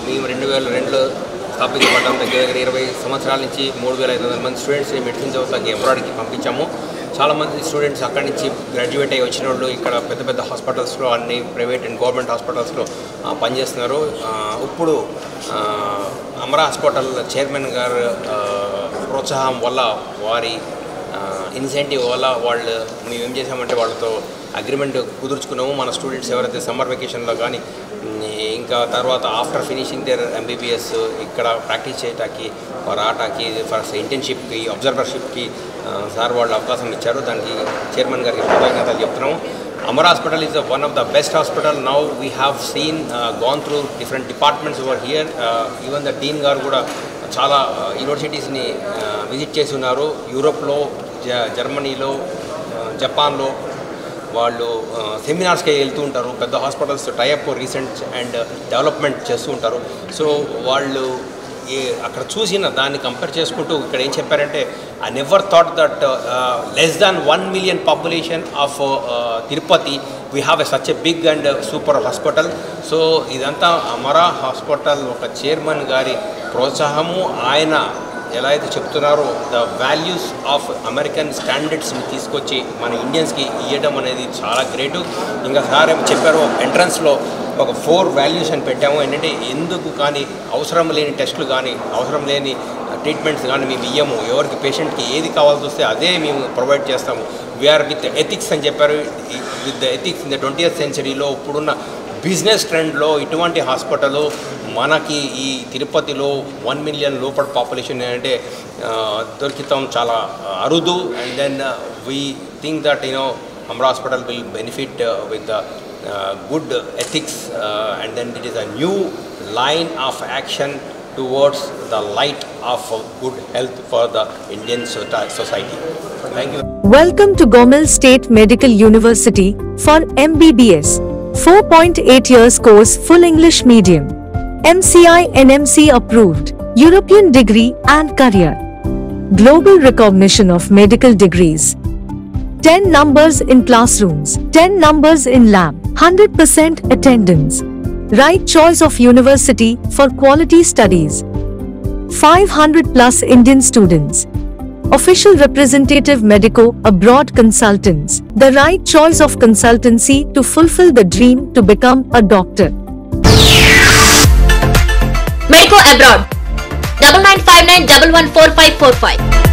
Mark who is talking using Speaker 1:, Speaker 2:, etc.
Speaker 1: మేము 2002లో స్థాపించబడ్డాం. దగ్గర 20 సంవత్సరాల నుంచి 3,500 మంది స్టూడెంట్స్ని మెడిసిన్ చదువుతాకి అబ్రాడ్కి పంపించాము. చాలామంది స్టూడెంట్స్ అక్కడి నుంచి గ్రాడ్యుయేట్ అయ్యి వచ్చిన వాళ్ళు ఇక్కడ పెద్ద పెద్ద హాస్పిటల్స్లో, అన్ని ప్రైవేట్ అండ్ గవర్నమెంట్ హాస్పిటల్స్లో పనిచేస్తున్నారు. ఇప్పుడు అమరా హాస్పిటల్ చైర్మన్ గారు ప్రోత్సాహం వల్ల, వారి ఇన్సెంటివ్ వల్ల మేము ఏం చేసామంటే వాళ్ళతో అగ్రిమెంట్ కుదుర్చుకున్నాము. మన స్టూడెంట్స్ ఎవరైతే సమ్మర్ వెకేషన్లో కానీ ఇంకా తర్వాత ఆఫ్టర్ ఫినిషింగ్ దేర్ ఎంబీబీఎస్ ఇక్కడ ప్రాక్టీస్ చేయటానికి, రావటానికి, ఫస్ట్ ఇంటర్న్షిప్కి, అబ్జర్వర్షిప్కి సార్ వాళ్ళు అవకాశం ఇచ్చారు. దానికి చైర్మన్ గారికి కృతజ్ఞతలు చెప్తున్నాము. Amara Hospital is one of the best hospital. Now we have seen gone through different departments over here. Even the dean garu kuda chala universities ni visit chesi unnaru. Europe lo, Germany lo, Japan lo వాళ్ళు సెమినార్స్కి వెళ్తూ ఉంటారు. పెద్ద hospitals tie up recent and development చేస్తూ ఉంటారు. So వాళ్ళు అక్కడ చూసిన దాన్ని కంపేర్ చేసుకుంటూ ఇక్కడ ఏం చెప్పారంటే, I never thought that less than 1 million population of Tirupati we have such a big and super hospital. So ఇదంతా అమరా హాస్పిటల్ ఒక చైర్మన్ గారి ప్రోత్సాహము. ఆయన ఎలా అయితే చెప్తున్నారో ద వాల్యూస్ ఆఫ్ అమెరికన్ స్టాండర్డ్స్ని తీసుకొచ్చి మన ఇండియన్స్కి ఇవ్వడం అనేది చాలా గ్రేటు. ఇంకా సార్ ఏం చెప్పారో ఎంట్రన్స్లో ఒక 4 వాల్యూస్ అని పెట్టాము. ఏంటంటే ఎందుకు కానీ అవసరం లేని టెస్టులు కానీ, అవసరం లేని ట్రీట్మెంట్స్ కానీ మేము ఇయ్యము. ఎవరికి పేషెంట్కి ఏది కావాల్సి వస్తే అదే మేము ప్రొవైడ్ చేస్తాము. వీఆర్ విత్ ఎథిక్స్ అని చెప్పారు. With the ethics in the 20th centuryలో ఇప్పుడున్న బిజినెస్ ట్రెండ్లో ఇటువంటి హాస్పిటల్ మనకి ఈ తిరుపతిలో 1 million లోపల పాపులేషన్ అంటే దొరికితం చాలా అరుదు. And then we think that Amara Hospital will benefit with the good ethics and then it is a new line of action towards the light of good health for the Indian society. Thank you.
Speaker 2: Welcome to Gomel State Medical University for MBBS. 4.8 years course, full English medium. MCI NMC approved. European degree and career. Global recognition of medical degrees. 10 numbers in classrooms, 10 numbers in lab, 100% attendance. Right choice of university for quality studies. 500 plus Indian students. Official representative medico abroad consultants. The right choice of consultancy to fulfill the dream to become a doctor.
Speaker 3: Medico abroad. 9959 114545.